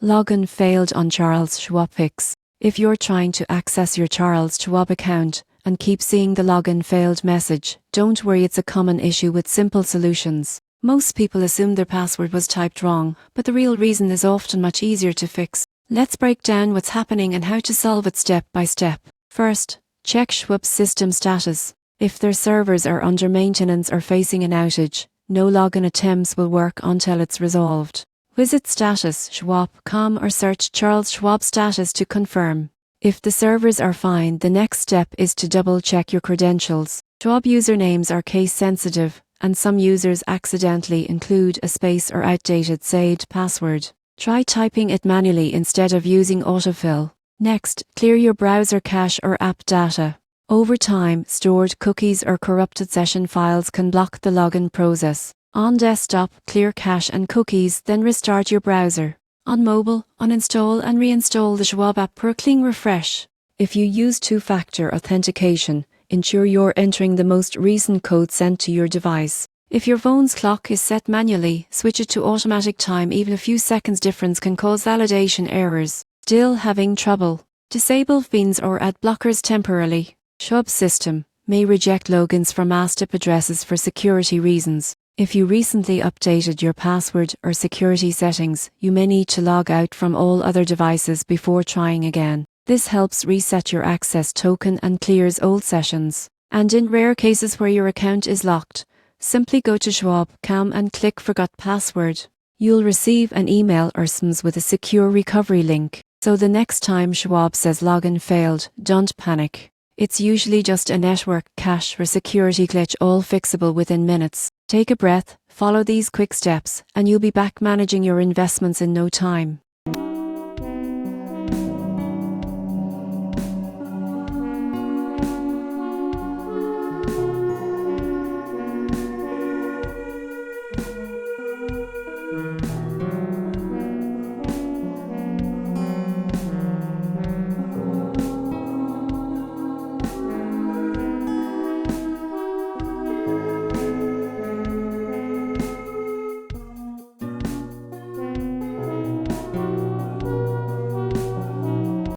Login failed on Charles Schwab Fix. If you're trying to access your Charles Schwab account and keep seeing the login failed message, don't worry, it's a common issue with simple solutions. Most people assume their password was typed wrong, but the real reason is often much easier to fix. Let's break down what's happening and how to solve it step by step. First, check Schwab's system status. If their servers are under maintenance or facing an outage, no login attempts will work until it's resolved. Visit Status Schwab.com or search Charles Schwab status to confirm. If the servers are fine, the next step is to double-check your credentials. Schwab usernames are case-sensitive, and some users accidentally include a space or outdated saved password. Try typing it manually instead of using autofill. Next, clear your browser cache or app data. Over time, stored cookies or corrupted session files can block the login process. On desktop, clear cache and cookies, then restart your browser. On mobile, uninstall and reinstall the Schwab app for a clean refresh. If you use two-factor authentication, ensure you're entering the most recent code sent to your device. If your phone's clock is set manually, switch it to automatic time. Even a few seconds difference can cause validation errors. Still having trouble? Disable pins or add blockers temporarily. Schwab system may reject logins from masked addresses for security reasons. If you recently updated your password or security settings, you may need to log out from all other devices before trying again. This helps reset your access token and clears old sessions. And in rare cases where your account is locked, simply go to Schwab.com and click Forgot Password. You'll receive an email or SMS with a secure recovery link. So the next time Schwab says login failed, don't panic. It's usually just a network, cache or security glitch, all fixable within minutes. Take a breath, follow these quick steps, and you'll be back managing your investments in no time.